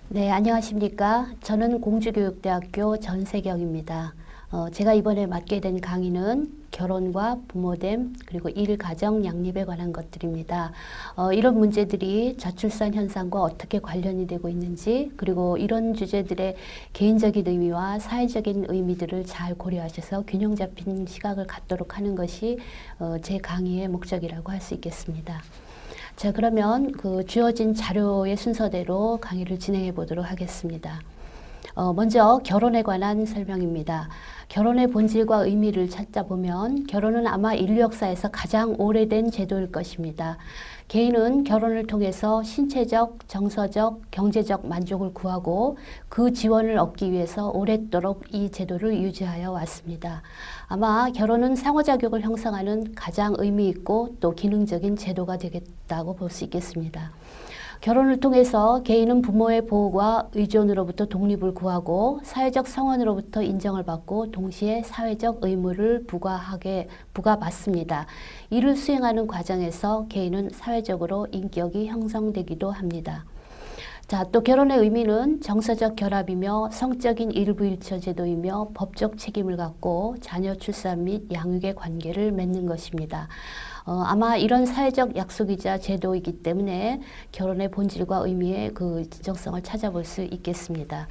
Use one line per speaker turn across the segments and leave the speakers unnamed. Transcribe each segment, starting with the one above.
네, 안녕하십니까. 저는 공주교육대학교 전세경입니다. 제가 이번에 맡게 된 강의는 결혼과 부모됨 그리고 일, 가정, 양립에 관한 것들입니다. 이런 문제들이 저출산 현상과 어떻게 관련이 되고 있는지 그리고 이런 주제들의 개인적인 의미와 사회적인 의미들을 잘 고려하셔서 균형 잡힌 시각을 갖도록 하는 것이 제 강의의 목적이라고 할 수 있겠습니다. 자, 그러면 그 주어진 자료의 순서대로 강의를 진행해 보도록 하겠습니다. 먼저 결혼에 관한 설명입니다. 결혼의 본질과 의미를 찾다 보면 결혼은 아마 인류 역사에서 가장 오래된 제도일 것입니다. 개인은 결혼을 통해서 신체적, 정서적, 경제적 만족을 구하고 그 지원을 얻기 위해서 오랫도록 이 제도를 유지하여 왔습니다. 아마 결혼은 상호작용을 형성하는 가장 의미 있고 또 기능적인 제도가 되겠다고 볼 수 있겠습니다. 결혼을 통해서 개인은 부모의 보호와 의존으로부터 독립을 구하고 사회적 성원으로부터 인정을 받고 동시에 사회적 의무를 부과받습니다. 이를 수행하는 과정에서 개인은 사회적으로 인격이 형성되기도 합니다. 자, 또 결혼의 의미는 정서적 결합이며 성적인 일부일처 제도이며 법적 책임을 갖고 자녀 출산 및 양육의 관계를 맺는 것입니다. 아마 이런 사회적 약속이자 제도이기 때문에 결혼의 본질과 의미의 그 진정성을 찾아볼 수 있겠습니다.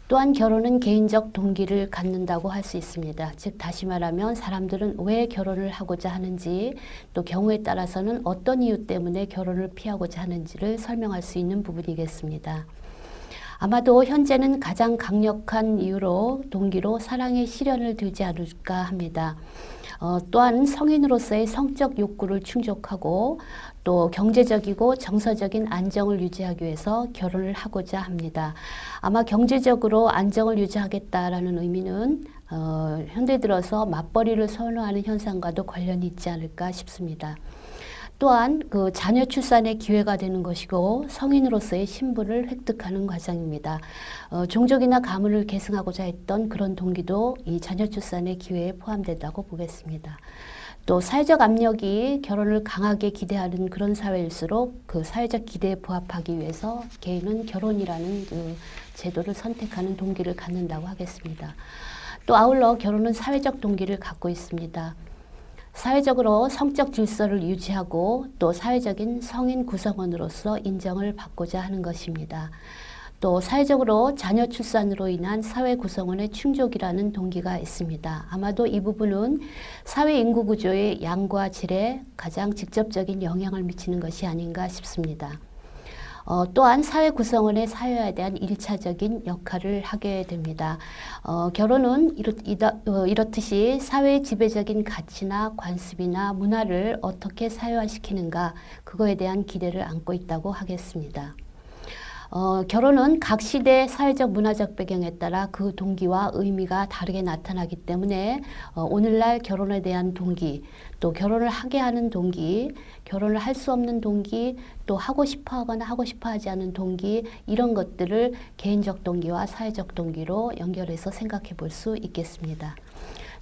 또한 결혼은 개인적 동기를 갖는다고 할 수 있습니다. 즉 다시 말하면 사람들은 왜 결혼을 하고자 하는지 또 경우에 따라서는 어떤 이유 때문에 결혼을 피하고자 하는지를 설명할 수 있는 부분이겠습니다. 아마도 현재는 가장 강력한 이유로 동기로 사랑의 실현을 들지 않을까 합니다. 또한 성인으로서의 성적 욕구를 충족하고 또 경제적이고 정서적인 안정을 유지하기 위해서 결혼을 하고자 합니다. 아마 경제적으로 안정을 유지하겠다라는 의미는 현대 들어서 맞벌이를 선호하는 현상과도 관련이 있지 않을까 싶습니다. 또한 그 자녀 출산의 기회가 되는 것이고 성인으로서의 신분을 획득하는 과정입니다. 종족이나 가문을 계승하고자 했던 그런 동기도 이 자녀 출산의 기회에 포함된다고 보겠습니다. 또 사회적 압력이 결혼을 강하게 기대하는 그런 사회일수록 그 사회적 기대에 부합하기 위해서 개인은 결혼이라는 그 제도를 선택하는 동기를 갖는다고 하겠습니다. 또 아울러 결혼은 사회적 동기를 갖고 있습니다. 사회적으로 성적 질서를 유지하고 또 사회적인 성인 구성원으로서 인정을 받고자 하는 것입니다. 또 사회적으로 자녀 출산으로 인한 사회 구성원의 충족이라는 동기가 있습니다. 아마도 이 부분은 사회 인구 구조의 양과 질에 가장 직접적인 영향을 미치는 것이 아닌가 싶습니다. 또한 사회 구성원의 사회화에 대한 1차적인 역할을 하게 됩니다. 결혼은 이렇듯이 사회의 지배적인 가치나 관습이나 문화를 어떻게 사회화시키는가 그거에 대한 기대를 안고 있다고 하겠습니다. 결혼은 각 시대의 사회적 문화적 배경에 따라 그 동기와 의미가 다르게 나타나기 때문에 오늘날 결혼에 대한 동기, 또 결혼을 하게 하는 동기, 결혼을 할 수 없는 동기, 또 하고 싶어 하거나 하고 싶어 하지 않은 동기, 이런 것들을 개인적 동기와 사회적 동기로 연결해서 생각해 볼 수 있겠습니다.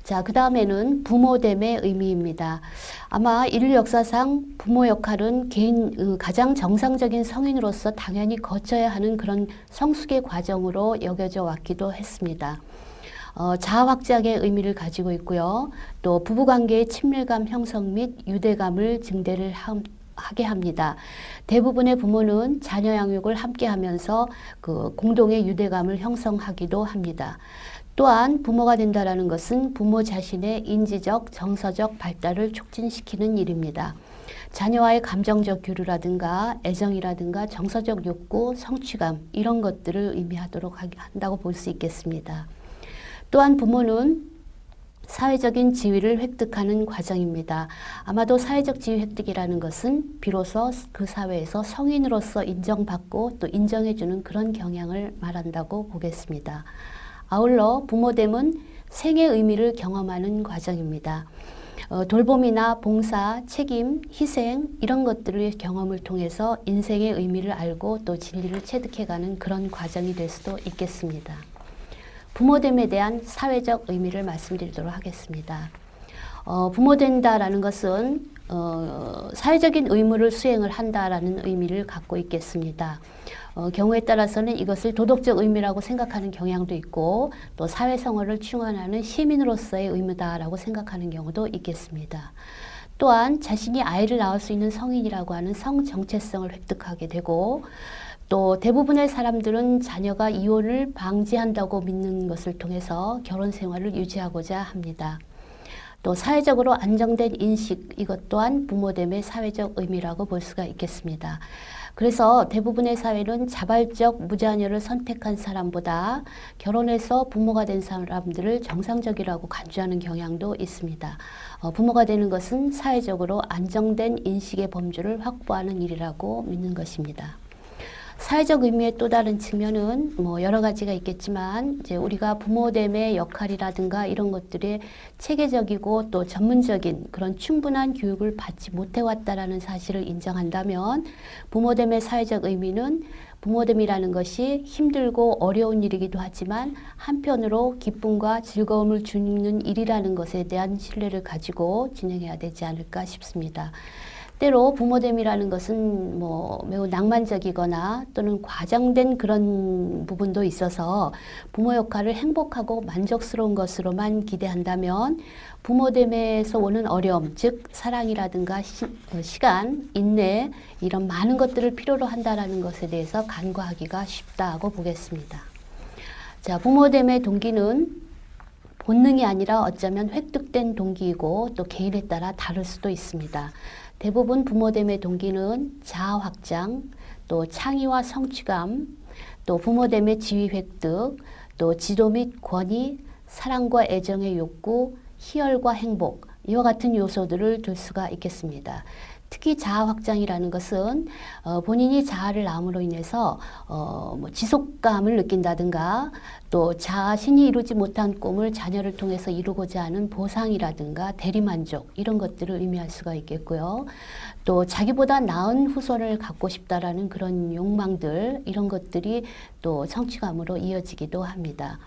자, 그 다음에는 부모됨의 의미입니다. 아마 인류 역사상 부모 역할은 가장 정상적인 성인으로서 당연히 거쳐야 하는 그런 성숙의 과정으로 여겨져 왔기도 했습니다. 자아 확장의 의미를 가지고 있고요. 또 부부관계의 친밀감 형성 및 유대감을 증대를 하게 합니다. 대부분의 부모는 자녀 양육을 함께 하면서 그 공동의 유대감을 형성하기도 합니다. 또한 부모가 된다는 것은 부모 자신의 인지적, 정서적 발달을 촉진시키는 일입니다. 자녀와의 감정적 교류라든가 애정이라든가 정서적 욕구, 성취감 이런 것들을 의미하도록 한다고 볼 수 있겠습니다. 또한 부모는 사회적인 지위를 획득하는 과정입니다. 아마도 사회적 지위 획득이라는 것은 비로소 그 사회에서 성인으로서 인정받고 또 인정해주는 그런 경향을 말한다고 보겠습니다. 아울러 부모됨은 생의 의미를 경험하는 과정입니다. 돌봄이나 봉사, 책임, 희생 이런 것들의 경험을 통해서 인생의 의미를 알고 또 진리를 체득해가는 그런 과정이 될 수도 있겠습니다. 부모됨에 대한 사회적 의미를 말씀드리도록 하겠습니다. 부모된다라는 것은 사회적인 의무를 수행을 한다라는 의미를 갖고 있겠습니다. 경우에 따라서는 이것을 도덕적 의미라고 생각하는 경향도 있고 또 사회생활을 충원하는 시민으로서의 의무다라고 생각하는 경우도 있겠습니다. 또한 자신이 아이를 낳을 수 있는 성인이라고 하는 성 정체성을 획득하게 되고 또 대부분의 사람들은 자녀가 이혼을 방지한다고 믿는 것을 통해서 결혼 생활을 유지하고자 합니다. 또 사회적으로 안정된 인식, 이것 또한 부모됨의 사회적 의미라고 볼 수가 있겠습니다. 그래서 대부분의 사회는 자발적 무자녀를 선택한 사람보다 결혼해서 부모가 된 사람들을 정상적이라고 간주하는 경향도 있습니다. 부모가 되는 것은 사회적으로 안정된 인식의 범주를 확보하는 일이라고 믿는 것입니다. 사회적 의미의 또 다른 측면은 여러 가지가 있겠지만 이제 우리가 부모됨의 역할이라든가 이런 것들의 체계적이고 또 전문적인 그런 충분한 교육을 받지 못해왔다라는 사실을 인정한다면 부모됨의 사회적 의미는 부모됨이라는 것이 힘들고 어려운 일이기도 하지만 한편으로 기쁨과 즐거움을 주는 일이라는 것에 대한 신뢰를 가지고 진행해야 되지 않을까 싶습니다. 때로 부모됨이라는 것은 매우 낭만적이거나 또는 과장된 그런 부분도 있어서 부모 역할을 행복하고 만족스러운 것으로만 기대한다면 부모됨에서 오는 어려움, 즉 사랑이라든가 시간, 인내 이런 많은 것들을 필요로 한다는 것에 대해서 간과하기가 쉽다고 보겠습니다. 자, 부모됨의 동기는 본능이 아니라 어쩌면 획득된 동기이고 또 개인에 따라 다를 수도 있습니다. 대부분 부모됨의 동기는 자아 확장, 또 창의와 성취감, 또 부모됨의 지위 획득, 또 지도 및 권위, 사랑과 애정의 욕구, 희열과 행복, 이와 같은 요소들을 둘 수가 있겠습니다. 특히 자아 확장이라는 것은 본인이 자아를 낳음으로 인해서 지속감을 느낀다든가 또 자신이 이루지 못한 꿈을 자녀를 통해서 이루고자 하는 보상이라든가 대리만족 이런 것들을 의미할 수가 있겠고요. 또 자기보다 나은 후손을 갖고 싶다라는 그런 욕망들 이런 것들이 또 성취감으로 이어지기도 합니다.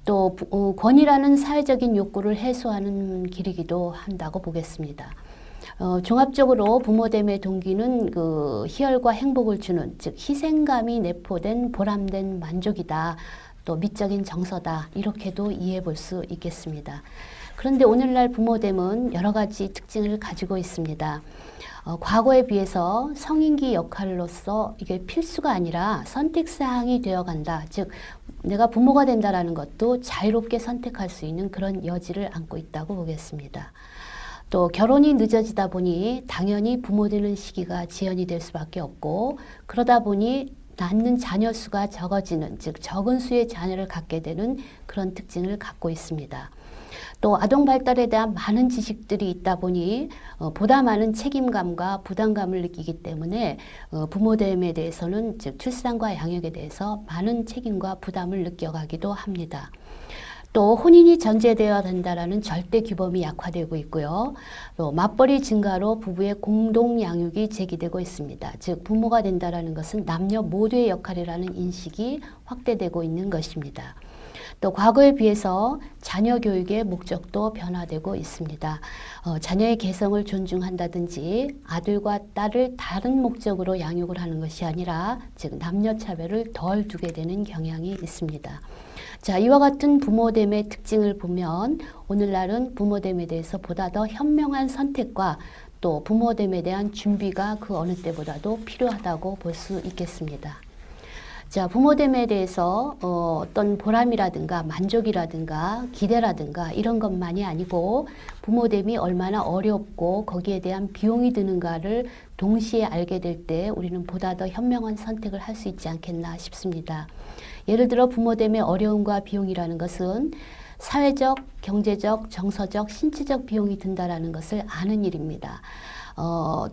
또 권위라는 사회적인 욕구를 해소하는 길이기도 한다고 보겠습니다. 종합적으로 부모됨의 동기는 그 희열과 행복을 주는, 즉 희생감이 내포된 보람된 만족이다. 또 미적인 정서다. 이렇게도 이해해 볼 수 있겠습니다. 그런데 오늘날 부모됨은 여러 가지 특징을 가지고 있습니다. 과거에 비해서 성인기 역할로서 이게 필수가 아니라 선택사항이 되어간다. 즉 내가 부모가 된다라는 것도 자유롭게 선택할 수 있는 그런 여지를 안고 있다고 보겠습니다. 또 결혼이 늦어지다 보니 당연히 부모 되는 시기가 지연이 될 수밖에 없고 그러다 보니 낳는 자녀 수가 적어지는, 즉 적은 수의 자녀를 갖게 되는 그런 특징을 갖고 있습니다. 또 아동 발달에 대한 많은 지식들이 있다 보니 보다 많은 책임감과 부담감을 느끼기 때문에 부모됨에 대해서는, 즉 출산과 양육에 대해서 많은 책임과 부담을 느껴가기도 합니다. 또 혼인이 전제되어야 된다라는 절대 규범이 약화되고 있고요. 또 맞벌이 증가로 부부의 공동 양육이 제기되고 있습니다. 즉 부모가 된다라는 것은 남녀 모두의 역할이라는 인식이 확대되고 있는 것입니다. 또 과거에 비해서 자녀 교육의 목적도 변화되고 있습니다. 자녀의 개성을 존중한다든지 아들과 딸을 다른 목적으로 양육을 하는 것이 아니라 즉 남녀 차별을 덜 두게 되는 경향이 있습니다. 자, 이와 같은 부모됨의 특징을 보면 오늘날은 부모됨에 대해서 보다 더 현명한 선택과 또 부모됨에 대한 준비가 그 어느 때보다도 필요하다고 볼 수 있겠습니다. 자, 부모됨에 대해서 어떤 보람이라든가 만족이라든가 기대라든가 이런 것만이 아니고 부모됨이 얼마나 어렵고 거기에 대한 비용이 드는가를 동시에 알게 될 때 우리는 보다 더 현명한 선택을 할 수 있지 않겠나 싶습니다. 예를 들어 부모됨의 어려움과 비용이라는 것은 사회적, 경제적, 정서적, 신체적 비용이 든다라는 것을 아는 일입니다.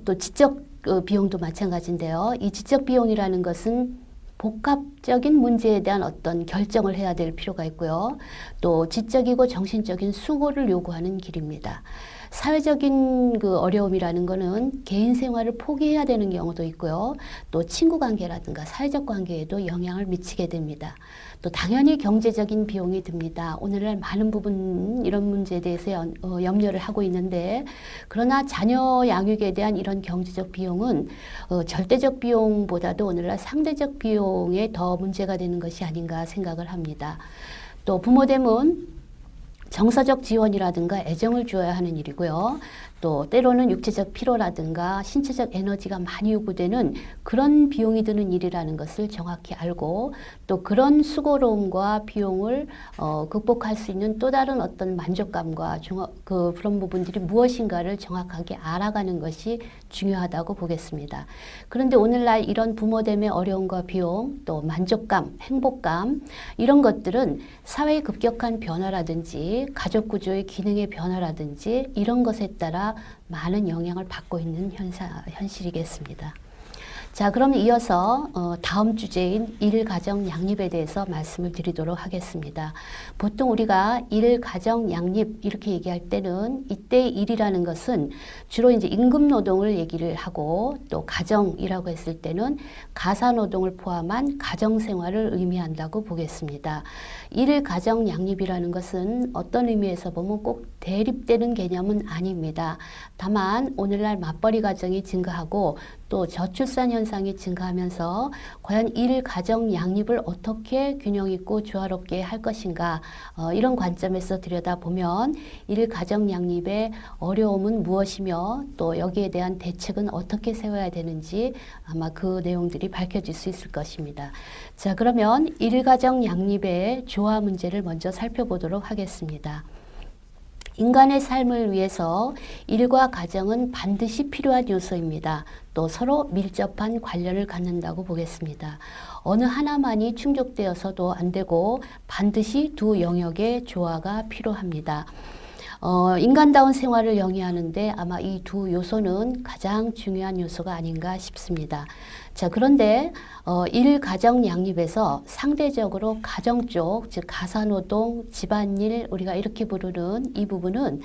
또 지적 비용도 마찬가지인데요. 이 지적 비용이라는 것은 복합적인 문제에 대한 어떤 결정을 해야 될 필요가 있고요. 또 지적이고 정신적인 수고를 요구하는 길입니다. 사회적인 그 어려움이라는 거는 개인 생활을 포기해야 되는 경우도 있고요. 또 친구 관계라든가 사회적 관계에도 영향을 미치게 됩니다. 또 당연히 경제적인 비용이 듭니다. 오늘날 많은 부분 이런 문제에 대해서 염려를 하고 있는데, 그러나 자녀 양육에 대한 이런 경제적 비용은 절대적 비용보다도 오늘날 상대적 비용에 더 문제가 되는 것이 아닌가 생각을 합니다. 또 부모됨은 정서적 지원이라든가 애정을 주어야 하는 일이고요. 또 때로는 육체적 피로라든가 신체적 에너지가 많이 요구되는 그런 비용이 드는 일이라는 것을 정확히 알고, 또 그런 수고로움과 비용을 극복할 수 있는 또 다른 어떤 만족감과 그런 부분들이 무엇인가를 정확하게 알아가는 것이 중요하다고 보겠습니다. 그런데 오늘날 이런 부모됨의 어려움과 비용, 또 만족감, 행복감, 이런 것들은 사회의 급격한 변화라든지 가족 구조의 기능의 변화라든지 이런 것에 따라 많은 영향을 받고 있는 현실이겠습니다. 자, 그럼 이어서 다음 주제인 일-가정 양립에 대해서 말씀을 드리도록 하겠습니다. 보통 우리가 일-가정 양립 이렇게 얘기할 때는 이때 일이라는 것은 주로 이제 임금 노동을 얘기를 하고, 또 가정이라고 했을 때는 가사 노동을 포함한 가정 생활을 의미한다고 보겠습니다. 일-가정 양립이라는 것은 어떤 의미에서 보면 꼭 대립되는 개념은 아닙니다. 다만 오늘날 맞벌이 가정이 증가하고 또 저출산 현상이 증가하면서 과연 일-가정 양립을 어떻게 균형 있고 조화롭게 할 것인가, 이런 관점에서 들여다보면 일-가정 양립의 어려움은 무엇이며 또 여기에 대한 대책은 어떻게 세워야 되는지 아마 그 내용들이 밝혀질 수 있을 것입니다. 자, 그러면 일-가정 양립의 조화 문제를 먼저 살펴보도록 하겠습니다. 인간의 삶을 위해서 일과 가정은 반드시 필요한 요소입니다. 또 서로 밀접한 관련을 갖는다고 보겠습니다. 어느 하나만이 충족되어서도 안 되고 반드시 두 영역의 조화가 필요합니다. 인간다운 생활을 영위하는데 아마 이 두 요소는 가장 중요한 요소가 아닌가 싶습니다. 자, 그런데 일-가정 양립에서 상대적으로 가정 쪽, 즉 가사노동, 집안일, 우리가 이렇게 부르는 이 부분은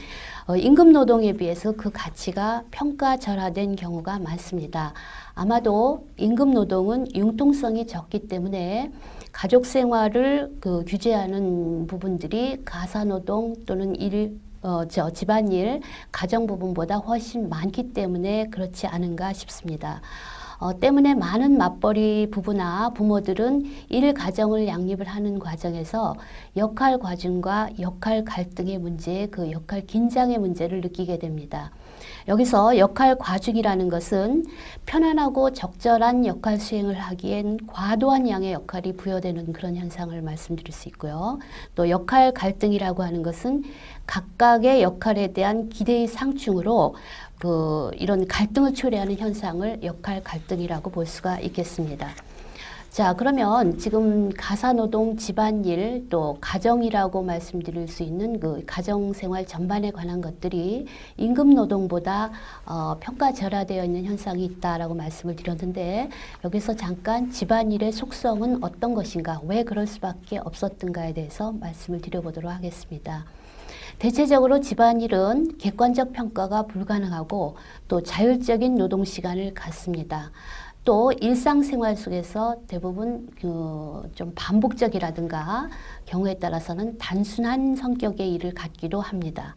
임금노동에 비해서 그 가치가 평가절하된 경우가 많습니다. 아마도 임금노동은 융통성이 적기 때문에 가족 생활을 규제하는 부분들이 가사노동 또는 집안일, 가정 부분보다 훨씬 많기 때문에 그렇지 않은가 싶습니다. 때문에 많은 맞벌이 부부나 부모들은 일-가정을 양립을 하는 과정에서 역할 과중과 역할 갈등의 문제, 그 역할 긴장의 문제를 느끼게 됩니다. 여기서 역할 과중이라는 것은 편안하고 적절한 역할 수행을 하기엔 과도한 양의 역할이 부여되는 그런 현상을 말씀드릴 수 있고요. 또 역할 갈등이라고 하는 것은 각각의 역할에 대한 기대의 상충으로 이런 갈등을 초래하는 현상을 역할 갈등이라고 볼 수가 있겠습니다. 자, 그러면 지금 가사노동, 집안일, 또 가정이라고 말씀드릴 수 있는 그 가정생활 전반에 관한 것들이 임금노동보다 평가절하되어 있는 현상이 있다라고 말씀을 드렸는데, 여기서 잠깐 집안일의 속성은 어떤 것인가, 왜 그럴 수밖에 없었던가에 대해서 말씀을 드려보도록 하겠습니다. 대체적으로 집안일은 객관적 평가가 불가능하고 또 자율적인 노동시간을 갖습니다. 또 일상생활 속에서 대부분 좀 반복적이라든가 경우에 따라서는 단순한 성격의 일을 갖기도 합니다.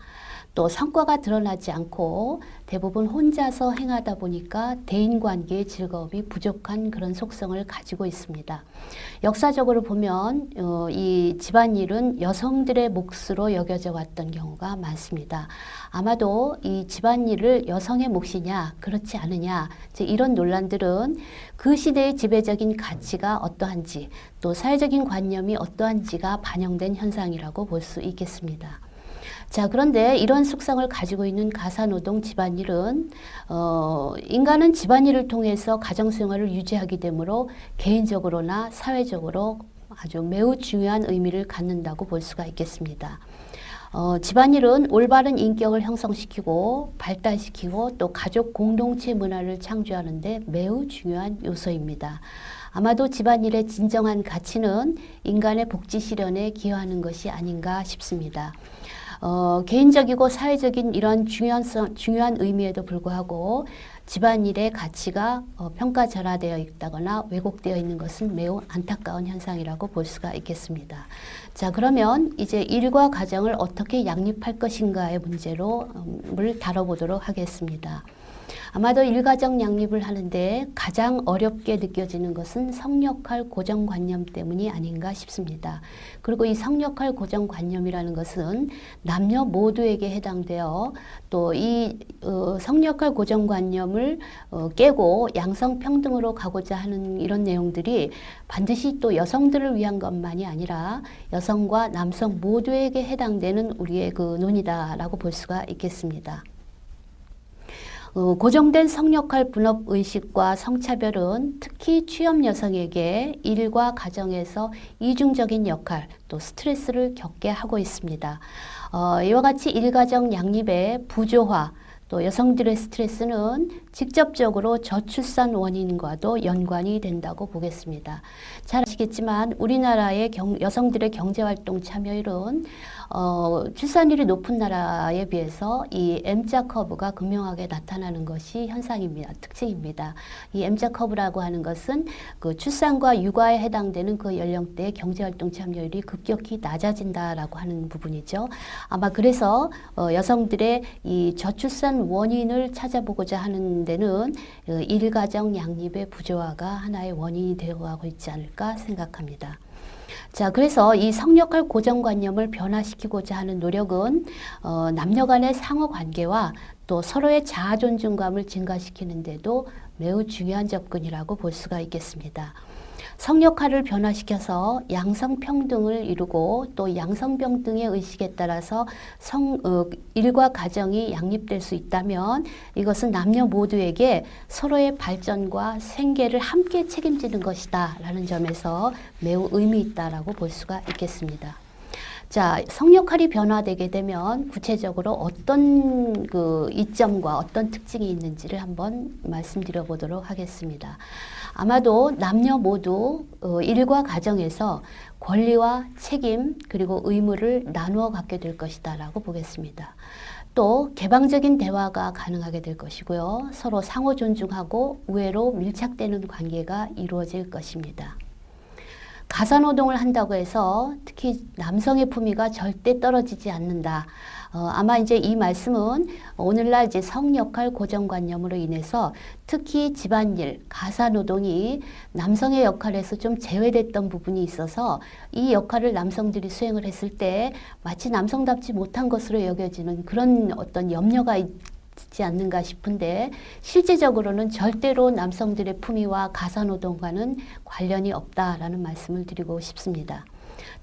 또 성과가 드러나지 않고 대부분 혼자서 행하다 보니까 대인관계의 즐거움이 부족한 그런 속성을 가지고 있습니다. 역사적으로 보면 이 집안일은 여성들의 몫으로 여겨져 왔던 경우가 많습니다. 아마도 이 집안일을 여성의 몫이냐 그렇지 않느냐, 이런 논란들은 그 시대의 지배적인 가치가 어떠한지 또 사회적인 관념이 어떠한지가 반영된 현상이라고 볼 수 있겠습니다. 자, 그런데 이런 속성을 가지고 있는 가사노동 집안일은 인간은 집안일을 통해서 가정생활을 유지하게 되므로 개인적으로나 사회적으로 아주 매우 중요한 의미를 갖는다고 볼 수가 있겠습니다. 집안일은 올바른 인격을 형성시키고 발달시키고 또 가족 공동체 문화를 창조하는 데 매우 중요한 요소입니다. 아마도 집안일의 진정한 가치는 인간의 복지 실현에 기여하는 것이 아닌가 싶습니다. 개인적이고 사회적인 이런 중요한 의미에도 불구하고 집안일의 가치가 평가절하되어 있다거나 왜곡되어 있는 것은 매우 안타까운 현상이라고 볼 수가 있겠습니다. 자, 그러면 이제 일과 가정을 어떻게 양립할 것인가의 문제를 다뤄보도록 하겠습니다. 아마도 일가정 양립을 하는데 가장 어렵게 느껴지는 것은 성역할 고정관념 때문이 아닌가 싶습니다. 그리고 이 성역할 고정관념이라는 것은 남녀 모두에게 해당되어 또 이 성역할 고정관념을 깨고 양성평등으로 가고자 하는 이런 내용들이 반드시 또 여성들을 위한 것만이 아니라 여성과 남성 모두에게 해당되는 우리의 그 논의다라고 볼 수가 있겠습니다. 고정된 성역할 분업 의식과 성차별은 특히 취업 여성에게 일과 가정에서 이중적인 역할 또 스트레스를 겪게 하고 있습니다. 이와 같이 일가정 양립의 부조화 또 여성들의 스트레스는 직접적으로 저출산 원인과도 연관이 된다고 보겠습니다. 잘 아시겠지만 우리나라의 여성들의 경제활동 참여율은 출산율이 높은 나라에 비해서 이 M자 커브가 극명하게 나타나는 것이 현상입니다. 특징입니다. 이 M자 커브라고 하는 것은 그 출산과 육아에 해당되는 그 연령대의 경제활동 참여율이 급격히 낮아진다라고 하는 부분이죠. 아마 그래서 여성들의 이 저출산 원인을 찾아보고자 하는 데는 일가정 양립의 부조화가 하나의 원인이 되어가고 있지 않을까 생각합니다. 자, 그래서 이 성역할 고정관념을 변화시키고자 하는 노력은 남녀 간의 상호관계와 또 서로의 자아존중감을 증가시키는 데도 매우 중요한 접근이라고 볼 수가 있겠습니다. 성역할을 변화시켜서 양성평등을 이루고 또 양성평등의 의식에 따라서 일과 가정이 양립될 수 있다면 이것은 남녀 모두에게 서로의 발전과 생계를 함께 책임지는 것이다 라는 점에서 매우 의미 있다라고 볼 수가 있겠습니다. 자, 성역할이 변화되게 되면 구체적으로 어떤 그 이점과 어떤 특징이 있는지를 한번 말씀드려 보도록 하겠습니다. 아마도 남녀 모두 일과 가정에서 권리와 책임 그리고 의무를 나누어 갖게 될 것이다 라고 보겠습니다. 또 개방적인 대화가 가능하게 될 것이고요. 서로 상호 존중하고 우애로 밀착되는 관계가 이루어질 것입니다. 가사노동을 한다고 해서 특히 남성의 품위가 절대 떨어지지 않는다. 아마 이제 이 말씀은 오늘날 이제 성역할 고정관념으로 인해서 특히 집안일, 가사노동이 남성의 역할에서 좀 제외됐던 부분이 있어서 이 역할을 남성들이 수행을 했을 때 마치 남성답지 못한 것으로 여겨지는 그런 어떤 염려가 있지 않는가 싶은데 실제적으로는 절대로 남성들의 품위와 가사노동과는 관련이 없다라는 말씀을 드리고 싶습니다.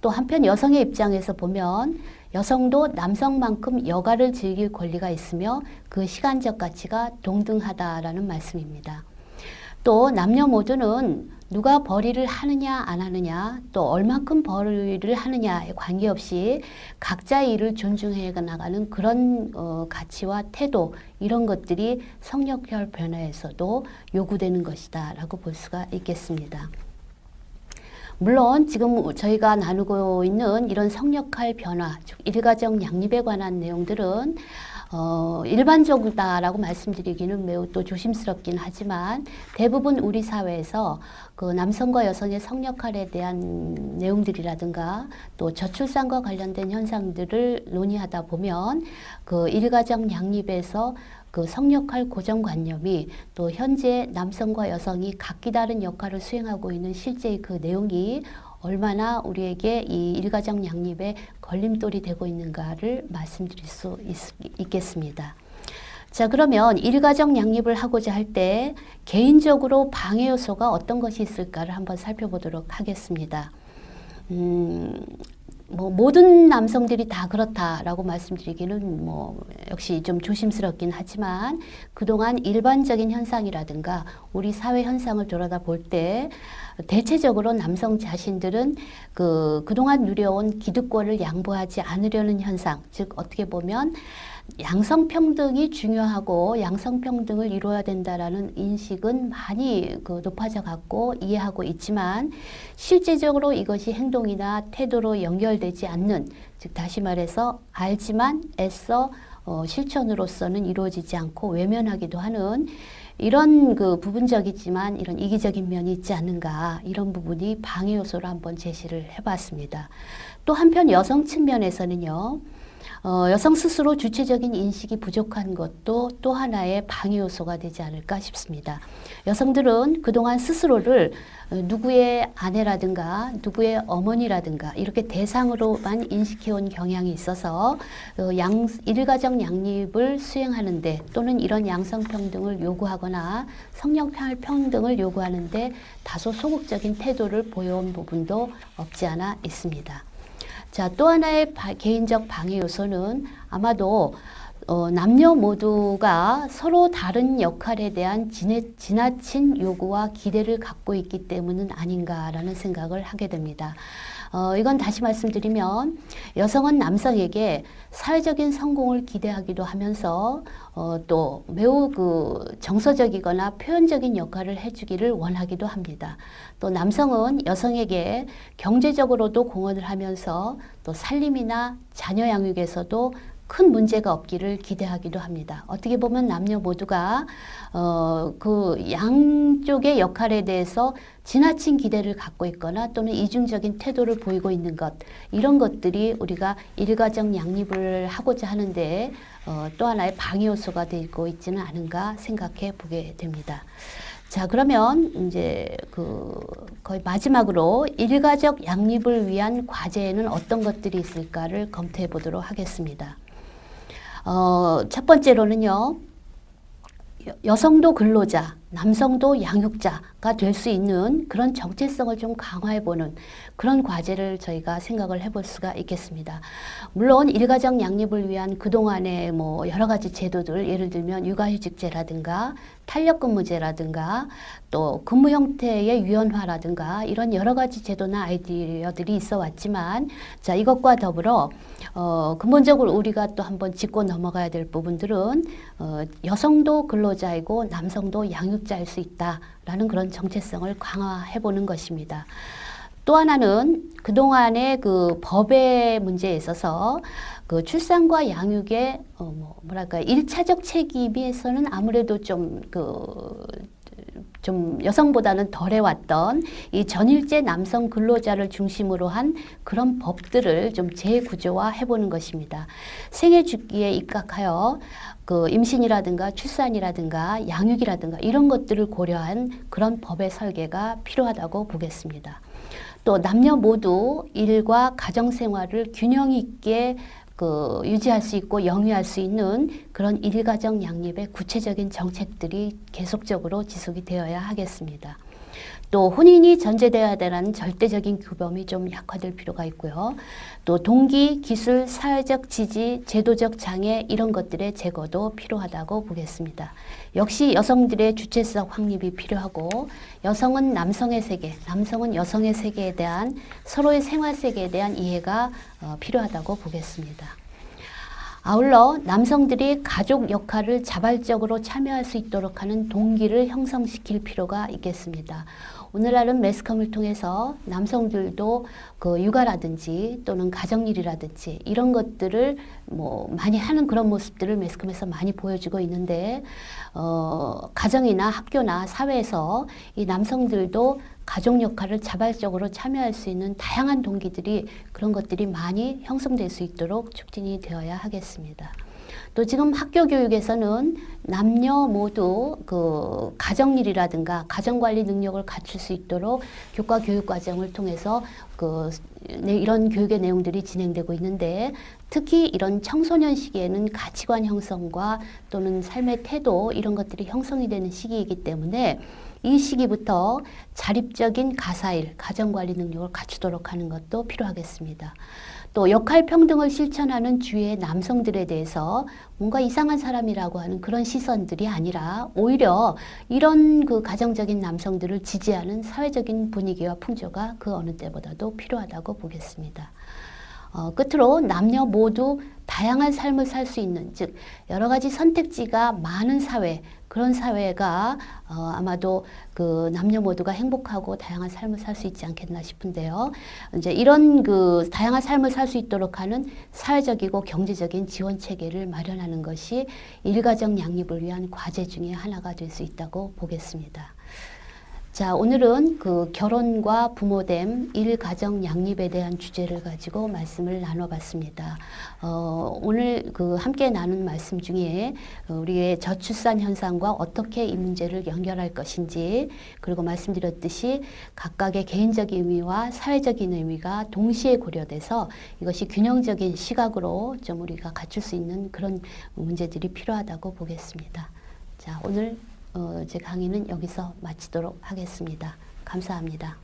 또 한편 여성의 입장에서 보면 여성도 남성만큼 여가를 즐길 권리가 있으며 그 시간적 가치가 동등하다라는 말씀입니다. 또 남녀 모두는 누가 벌이를 하느냐 안 하느냐 또 얼만큼 벌이를 하느냐에 관계없이 각자의 일을 존중해 나가는 그런 가치와 태도 이런 것들이 성역할 변화에서도 요구되는 것이다 라고 볼 수가 있겠습니다. 물론 지금 저희가 나누고 있는 이런 성역할 변화, 즉 일가정 양립에 관한 내용들은 일반적이다라고 말씀드리기는 매우 또 조심스럽긴 하지만 대부분 우리 사회에서 그 남성과 여성의 성역할에 대한 내용들이라든가 또 저출산과 관련된 현상들을 논의하다 보면 그 일가정 양립에서 그 성역할 고정관념이 또 현재 남성과 여성이 각기 다른 역할을 수행하고 있는 실제의 그 내용이 얼마나 우리에게 이 일가정 양립에 걸림돌이 되고 있는가를 말씀드릴 수 있겠습니다. 자, 그러면 일가정 양립을 하고자 할 때 개인적으로 방해 요소가 어떤 것이 있을까를 한번 살펴보도록 하겠습니다. 모든 남성들이 다 그렇다라고 말씀드리기는 역시 좀 조심스럽긴 하지만 그동안 일반적인 현상이라든가 우리 사회 현상을 들여다볼 때 대체적으로 남성 자신들은 그동안 누려온 기득권을 양보하지 않으려는 현상, 즉 어떻게 보면 양성평등이 중요하고 양성평등을 이루어야 된다라는 인식은 많이 높아져 갖고 이해하고 있지만 실제적으로 이것이 행동이나 태도로 연결되지 않는, 즉 다시 말해서 알지만 애써 실천으로서는 이루어지지 않고 외면하기도 하는 이런 부분적이지만 이런 이기적인 면이 있지 않는가, 이런 부분이 방해 요소로 한번 제시를 해봤습니다. 또 한편 여성 측면에서는요, 여성 스스로 주체적인 인식이 부족한 것도 또 하나의 방해 요소가 되지 않을까 싶습니다. 여성들은 그동안 스스로를 누구의 아내라든가 누구의 어머니라든가 이렇게 대상으로만 인식해온 경향이 있어서 일가정 양립을 수행하는데, 또는 이런 양성평등을 요구하거나 성역평등을 요구하는데 다소 소극적인 태도를 보여온 부분도 없지 않아 있습니다. 자, 또 하나의 개인적 방해 요소는 아마도 남녀 모두가 서로 다른 역할에 대한 지나친 요구와 기대를 갖고 있기 때문은 아닌가라는 생각을 하게 됩니다. 이건 다시 말씀드리면 여성은 남성에게 사회적인 성공을 기대하기도 하면서 또 매우 정서적이거나 표현적인 역할을 해주기를 원하기도 합니다. 또 남성은 여성에게 경제적으로도 공헌을 하면서 또 살림이나 자녀 양육에서도 큰 문제가 없기를 기대하기도 합니다. 어떻게 보면 남녀 모두가 양쪽의 역할에 대해서 지나친 기대를 갖고 있거나 또는 이중적인 태도를 보이고 있는 것, 이런 것들이 우리가 일가정 양립을 하고자 하는데 또 하나의 방해 요소가 되고 있지는 않은가 생각해 보게 됩니다. 자, 그러면 이제 거의 마지막으로 일가족 양립을 위한 과제에는 어떤 것들이 있을까를 검토해 보도록 하겠습니다. 첫 번째로는요, 여성도 근로자, 남성도 양육자가 될 수 있는 그런 정체성을 좀 강화해보는 그런 과제를 저희가 생각을 해볼 수가 있겠습니다. 물론 일가정 양립을 위한 그동안의 여러 가지 제도들, 예를 들면 육아휴직제라든가 탄력근무제라든가 또 근무 형태의 유연화라든가 이런 여러 가지 제도나 아이디어들이 있어 왔지만, 자, 이것과 더불어 근본적으로 우리가 또 한번 짚고 넘어가야 될 부분들은 여성도 근로자이고 남성도 양육자일 수 있다라는 그런 정체성을 강화해 보는 것입니다. 또 하나는 그동안의 법의 문제에 있어서 출산과 양육의 일차적 책임에서는 아무래도 좀 여성보다는 덜 해왔던 이 전일제 남성 근로자를 중심으로 한 그런 법들을 좀 재구조화 해보는 것입니다. 생애 주기에 입각하여 임신이라든가 출산이라든가 양육이라든가 이런 것들을 고려한 그런 법의 설계가 필요하다고 보겠습니다. 또 남녀 모두 일과 가정생활을 균형 있게 유지할 수 있고 영위할 수 있는 그런 일가정 양립의 구체적인 정책들이 계속적으로 지속이 되어야 하겠습니다. 또 혼인이 전제되어야 되는 절대적인 규범이 좀 약화될 필요가 있고요. 또 동기, 기술, 사회적 지지, 제도적 장애 이런 것들의 제거도 필요하다고 보겠습니다. 역시 여성들의 주체성 확립이 필요하고, 여성은 남성의 세계, 남성은 여성의 세계에 대한 서로의 생활 세계에 대한 이해가 필요하다고 보겠습니다. 아울러 남성들이 가족 역할을 자발적으로 참여할 수 있도록 하는 동기를 형성시킬 필요가 있겠습니다. 오늘날은 매스컴을 통해서 남성들도 육아라든지 또는 가정일이라든지 이런 것들을 많이 하는 그런 모습들을 매스컴에서 많이 보여주고 있는데, 가정이나 학교나 사회에서 이 남성들도 가족 역할을 자발적으로 참여할 수 있는 다양한 동기들이, 그런 것들이 많이 형성될 수 있도록 촉진이 되어야 하겠습니다. 또 지금 학교 교육에서는 남녀 모두 가정일이라든가 가정관리 능력을 갖출 수 있도록 교과 교육 과정을 통해서 이런 교육의 내용들이 진행되고 있는데, 특히 이런 청소년 시기에는 가치관 형성과 또는 삶의 태도 이런 것들이 형성이 되는 시기이기 때문에 이 시기부터 자립적인 가사일, 가정관리 능력을 갖추도록 하는 것도 필요하겠습니다. 또 역할 평등을 실천하는 주위의 남성들에 대해서 뭔가 이상한 사람이라고 하는 그런 시선들이 아니라 오히려 이런 가정적인 남성들을 지지하는 사회적인 분위기와 풍조가 그 어느 때보다도 필요하다고 보겠습니다. 끝으로 남녀 모두 다양한 삶을 살 수 있는, 즉 여러 가지 선택지가 많은 사회, 그런 사회가 아마도 그 남녀 모두가 행복하고 다양한 삶을 살 수 있지 않겠나 싶은데요. 이제 이런 그 다양한 삶을 살 수 있도록 하는 사회적이고 경제적인 지원 체계를 마련하는 것이 일가정 양립을 위한 과제 중에 하나가 될 수 있다고 보겠습니다. 자, 오늘은 그 결혼과 부모됨, 일가정 양립에 대한 주제를 가지고 말씀을 나눠봤습니다. 오늘 그 함께 나눈 말씀 중에 우리의 저출산 현상과 어떻게 이 문제를 연결할 것인지, 그리고 말씀드렸듯이 각각의 개인적인 의미와 사회적인 의미가 동시에 고려돼서 이것이 균형적인 시각으로 좀 우리가 갖출 수 있는 그런 문제들이 필요하다고 보겠습니다. 자, 오늘 제 강의는 여기서 마치도록 하겠습니다. 감사합니다.